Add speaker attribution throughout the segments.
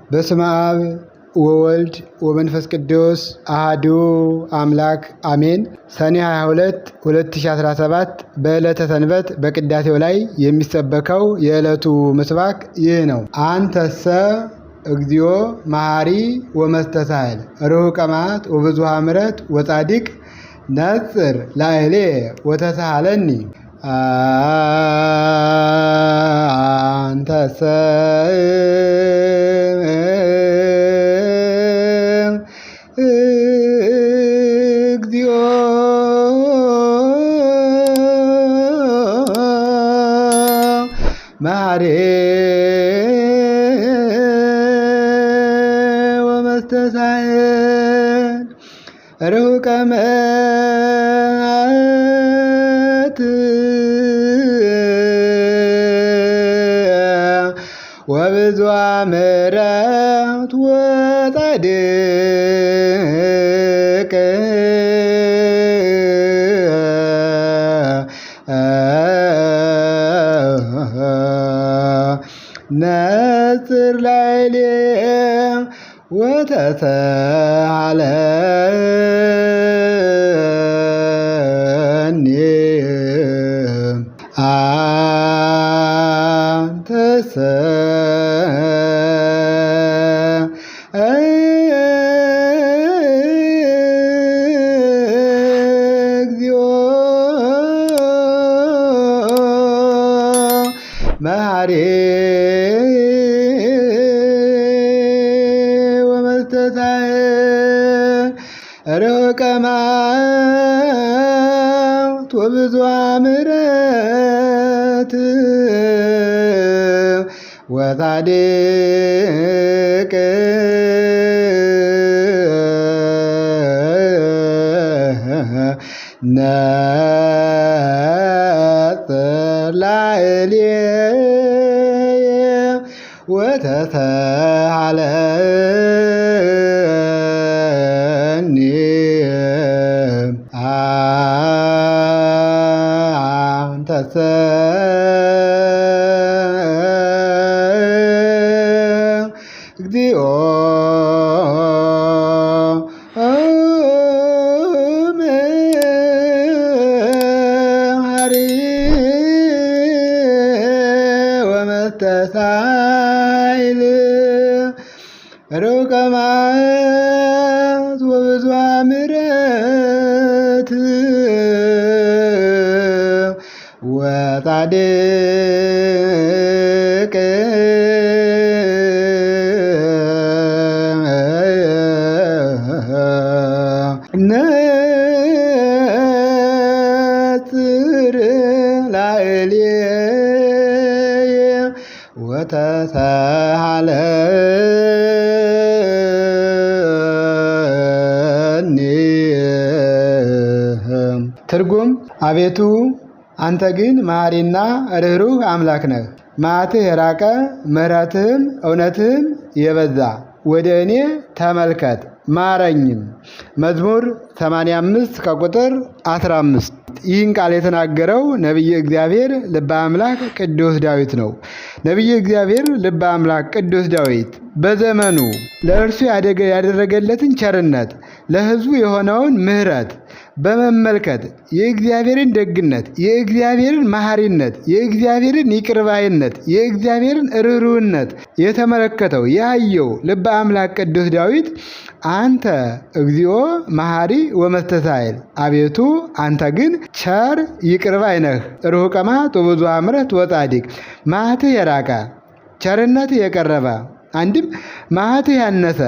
Speaker 1: በስመ አብ ወወልድ ወመንፈስ ቅዱስ አሐዱ አምላክ አሜን። ሰኔ 22 2017 በዕለተ ሰንበት በቅዳሴው ላይ የሚሰበከው የዕለቱ ምስባክ ይህ ነው። አንተሰ እግዚኦ መሐሪ ወመስተሳህል ርሑቀ መዓት ወብዙኃ ምሕረት ወጻድቅ ነጽር ላዕሌ ወተሳሃለኒ አንተሰ እግዚኦ መሐሪ ወመስተሳህል ርሑቀ መዓት ወብዙኃ ምሕረት ወጻድቅ ነጽር ላዕሌ ወተሳሃለኒ አንተሰ እግዚኦ መሐሪ ወመስተሳህል ርሑቀ መዓት ወብዙኃ ምሕረት ወጻድቅ ነጽር ላዕሌ ወተሳሃለኒ አንተሰ እግዚኦ መሐሪ ወመስተሳህል ርሑቀ መዓት ወብዙኃ ምሕረት ወጻድቅ ነጽር ላዕሌ ወተሳሃለኒ። ትርጉም አቤቱ አንተ ግን መሐሪና ርኅሩህ አምላክ ነህ። መዓትህ የራቀ ምሕረትህም እውነትህም የበዛ ወደ እኔ ተመልከት ማረኝም። መዝሙር 85 ከቁጥር 15። ይህን ቃል የተናገረው ነቢየ እግዚአብሔር ልበ አምላክ ቅዱስ ዳዊት ነው። ነቢየ እግዚአብሔር ልበ አምላክ ቅዱስ ዳዊት በዘመኑ ለእርሱ ያደረገለትን ቸርነት፣ ለሕዝቡ የሆነውን ምሕረት በመመልከት የእግዚአብሔርን ደግነት፣ የእግዚአብሔርን መሐሪነት፣ የእግዚአብሔርን ይቅርባይነት፣ የእግዚአብሔርን ርኅሩህነት የተመለከተው ያየው ልበ አምላክ ቅዱስ ዳዊት አንተ እግዚኦ መሐሪ ወመስተሳህል፣ አቤቱ አንተ ግን ቸር ይቅርባይ ነህ። ርሑቀ መዓት ወብዙኃ ምሕረት ወጻድቅ፣ መዓትህ የራቀ ቸርነትህ የቀረበ፣ አንድም መዓትህ ያነሰ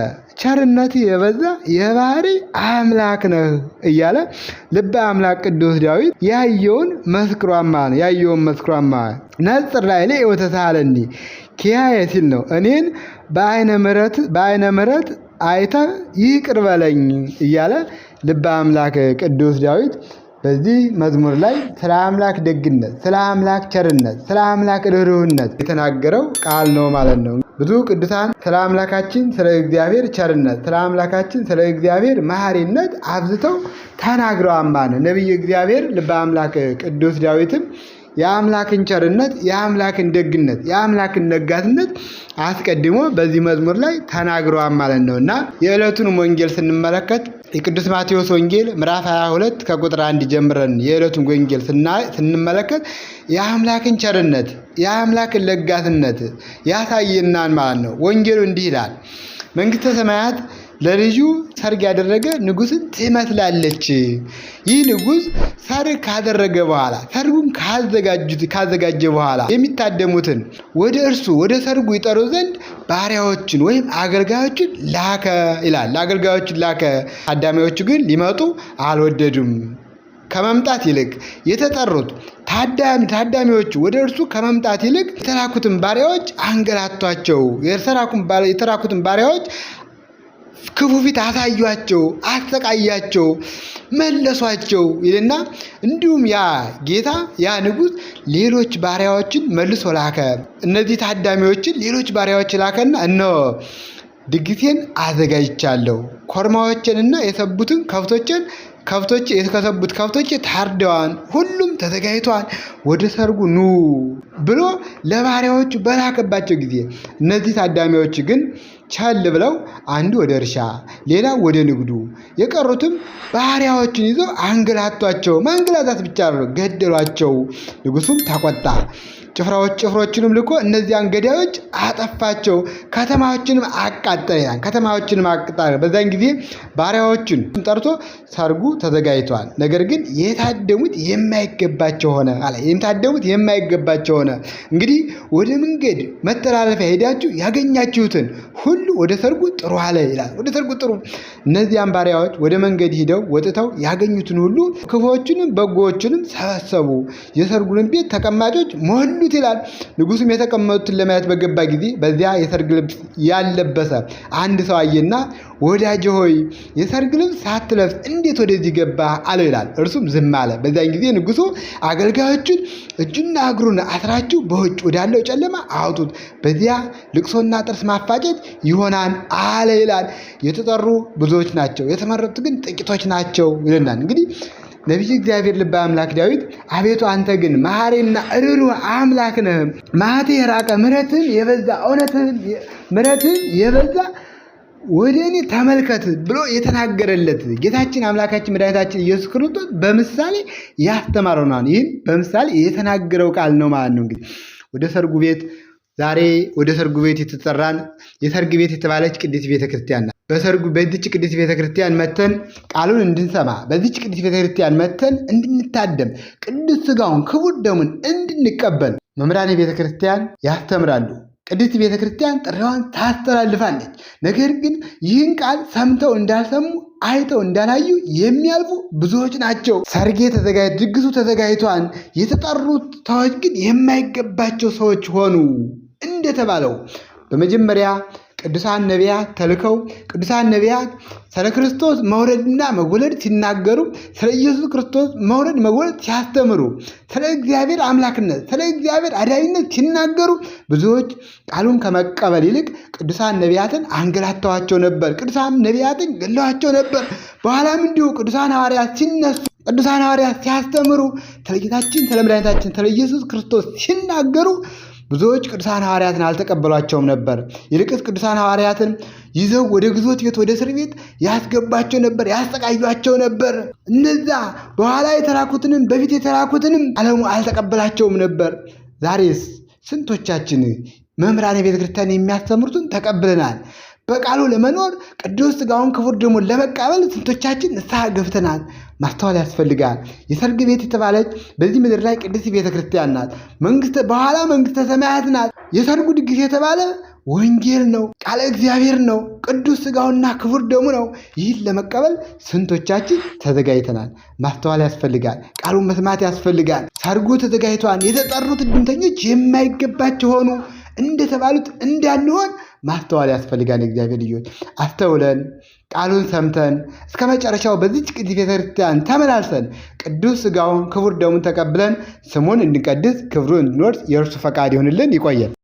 Speaker 1: ቸርነትህ የበዛ የባህሪ አምላክ ነህ እያለ ልበ አምላክ ቅዱስ ዳዊት ያየውን መስክሯማ ነው። ነጽር ላዕሌ ወተሳሃለኒ ኪያየ ሲል ነው። እኔን በዓይነ ምሕረት አይተህ ይቅር በለኝ እያለ ልበ አምላክ ቅዱስ ዳዊት በዚህ መዝሙር ላይ ስለ አምላክ ደግነት፣ ስለ አምላክ ቸርነት፣ ስለ አምላክ ርኅሩህነት የተናገረው ቃል ነው ማለት ነው። ብዙ ቅዱሳን ስለ አምላካችን ስለ እግዚአብሔር ቸርነት፣ ስለ አምላካችን ስለ እግዚአብሔር መሐሪነት አብዝተው ተናግረዋል። ነቢየ እግዚአብሔር ልበ አምላክ ቅዱስ ዳዊትም የአምላክን ቸርነት፣ የአምላክን ደግነት፣ የአምላክን ለጋስነት አስቀድሞ በዚህ መዝሙር ላይ ተናግረዋል ማለት ነው እና የዕለቱንም ወንጌል ስንመለከት የቅዱስ ማቴዎስ ወንጌል ምዕራፍ 22 ከቁጥር 1 ጀምረን የዕለቱን ወንጌል ስንመለከት የአምላክን ቸርነት የአምላክን ለጋስነት ያሳየናል ማለት ነው። ወንጌሉ እንዲህ ይላል፣ መንግሥተ ሰማያት ለልጁ ሰርግ ያደረገ ንጉሥን ትመስላለች። ይህ ንጉሥ ሰርግ ካደረገ በኋላ ሰርጉን ካዘጋጀ በኋላ የሚታደሙትን ወደ እርሱ ወደ ሰርጉ ይጠሩ ዘንድ ባሪያዎችን ወይም አገልጋዮችን ላከ ይላል። አገልጋዮችን ላከ። ታዳሚዎቹ ግን ሊመጡ አልወደዱም። ከመምጣት ይልቅ የተጠሩት ታዳሚዎቹ ወደ እርሱ ከመምጣት ይልቅ የተላኩትን ባሪያዎች አንገላቷቸው። የተላኩትን ባሪያዎች ክፉ ፊት አሳዩአቸው፣ አሰቃያቸው፣ መለሷቸው ይልና እንዲሁም ያ ጌታ ያ ንጉሥ ሌሎች ባሪያዎችን መልሶ ላከ። እነዚህ ታዳሚዎችን ሌሎች ባሪያዎች ላከና እነሆ ድግሴን አዘጋጅቻለሁ፣ ኮርማዎችንና የሰቡትን ከብቶች የተከሰቡት ከብቶች ታርደዋል፣ ሁሉም ተዘጋጅተዋል፣ ወደ ሰርጉ ኑ ብሎ ለባሪያዎቹ በላከባቸው ጊዜ እነዚህ ታዳሚዎች ግን ቸል ብለው አንዱ ወደ እርሻ ሌላው ወደ ንግዱ የቀሩትም ባሪያዎችን ይዘው አንገላቷቸው። ማንገላታት ብቻ ነው፣ ገደሏቸው። ንጉሡም ተቆጣ። ጭፍሮችንም ልኮ እነዚያን ገዳዮች አጠፋቸው፣ ከተማዎችንም አቃጠለ። ከተማዎችንም አቃጠለ። በዛን ጊዜ ባሪያዎችን ጠርቶ ሰርጉ ተዘጋጅቷል፣ ነገር ግን የታደሙት የማይገባቸው ሆነ አለ። የታደሙት የማይገባቸው ሆነ። እንግዲህ ወደ መንገድ መተላለፊያ ሄዳችሁ ያገኛችሁትን ሁሉ ወደ ሰርጉ ጥሩ አለ ይላል። ወደ ሰርጉ ጥሩ። እነዚያን ባሪያዎች ወደ መንገድ ሂደው ወጥተው ያገኙትን ሁሉ ክፉዎችንም በጎዎችንም ሰበሰቡ፣ የሰርጉንም ቤት ተቀማጮች ሞሉት ይላል። ንጉሡም የተቀመጡትን ለማየት በገባ ጊዜ በዚያ የሰርግ ልብስ ያለበሰ አንድ ሰው አየና ወዳጄ ሆይ የሰርግ ልብስ ሳትለብስ እንዴት ወደዚህ ገባ አለው ይላል። እርሱም ዝም አለ። በዚያን ጊዜ ንጉሡ አገልጋዮቹን እጁና እግሩን አስራችሁ በውጭ ወዳለው ጨለማ አውጡት፣ በዚያ ልቅሶና ጥርስ ማፋጨት ይሆናል አለ ይላል። የተጠሩ ብዙዎች ናቸው፣ የተመረጡት ግን ጥቂቶች ናቸው ይለናል። እንግዲህ ነቢዩ እግዚአብሔር ልበ አምላክ ዳዊት አቤቱ አንተ ግን መሐሪና ርኅሩህ አምላክ ነህ፣ መዓትህ የራቀ ምሕረትህም የበዛ ምሕረትህም የበዛ ወደ እኔ ተመልከት ብሎ የተናገረለት ጌታችን አምላካችን መድኃኒታችን ኢየሱስ ክርስቶስ በምሳሌ ያስተማረው ነው። ይህም በምሳሌ የተናገረው ቃል ነው ማለት ነው። እንግዲህ ወደ ሰርጉ ቤት ዛሬ ወደ ሰርጉ ቤት የተጠራን የሰርግ ቤት የተባለች ቅድስት ቤተክርስቲያን ናት። በዚች ቅድስት ቤተክርስቲያን መተን ቃሉን እንድንሰማ፣ በዚች ቅድስት ቤተክርስቲያን መተን እንድንታደም፣ ቅዱስ ሥጋውን ክቡር ደሙን እንድንቀበል መምህራን ቤተክርስቲያን ያስተምራሉ። ቅድስት ቤተክርስቲያን ጥሪዋን ታስተላልፋለች። ነገር ግን ይህን ቃል ሰምተው እንዳልሰሙ አይተው እንዳላዩ የሚያልፉ ብዙዎች ናቸው። ሰርጌ ድግሱ ተዘጋጅቷል፣ የተጠሩት ሰዎች ግን የማይገባቸው ሰዎች ሆኑ እንደተባለው በመጀመሪያ ቅዱሳን ነቢያት ተልከው ቅዱሳን ነቢያት ስለ ክርስቶስ መውረድና መወለድ ሲናገሩ፣ ስለ ኢየሱስ ክርስቶስ መውረድ መወለድ ሲያስተምሩ፣ ስለ እግዚአብሔር አምላክነት ስለ እግዚአብሔር አዳኝነት ሲናገሩ ብዙዎች ቃሉን ከመቀበል ይልቅ ቅዱሳን ነቢያትን አንገላተዋቸው ነበር። ቅዱሳን ነቢያትን ገለዋቸው ነበር። በኋላም እንዲሁ ቅዱሳን ሐዋርያት ሲነሱ፣ ቅዱሳን ሐዋርያት ሲያስተምሩ፣ ስለ ጌታችን ስለ መድኃኒታችን ስለ ኢየሱስ ክርስቶስ ሲናገሩ ብዙዎች ቅዱሳን ሐዋርያትን አልተቀበሏቸውም ነበር። ይልቅስ ቅዱሳን ሐዋርያትን ይዘው ወደ ግዞት ቤት ወደ እስር ቤት ያስገባቸው ነበር፣ ያሰቃዩቸው ነበር። እነዛ በኋላ የተላኩትንም በፊት የተላኩትንም ዓለሙ አልተቀበላቸውም ነበር። ዛሬስ ስንቶቻችን መምህራን ቤተ ክርስቲያን የሚያስተምሩትን ተቀብለናል? በቃሉ ለመኖር ቅዱስ ሥጋውን ክቡር ደሙን ለመቃበል ስንቶቻችን ንስሐ ገብተናል? ማስተዋል ያስፈልጋል። የሰርግ ቤት የተባለች በዚህ ምድር ላይ ቅድስት ቤተ ክርስቲያን ናት። በኋላ መንግሥተ ሰማያት ናት። የሰርጉ ድግስ የተባለ ወንጌል ነው፣ ቃለ እግዚአብሔር ነው፣ ቅዱስ ሥጋውና ክቡር ደሙ ነው። ይህን ለመቀበል ስንቶቻችን ተዘጋጅተናል? ማስተዋል ያስፈልጋል። ቃሉን መስማት ያስፈልጋል። ሰርጉ ተዘጋጅቷል። የተጠሩት እድምተኞች የማይገባቸው ሆኑ እንደተባሉት እንዳንሆን ማስተዋል ያስፈልጋል። የእግዚአብሔር ልጆች አስተውለን ቃሉን ሰምተን እስከ መጨረሻው በዚች ቅድስት ቤተክርስቲያን ተመላልሰን ቅዱስ ሥጋውን ክቡር ደሙን ተቀብለን ስሙን እንድንቀድስ ክብሩን እንድንወርስ የእርሱ ፈቃድ ይሁንልን። ይቆየን።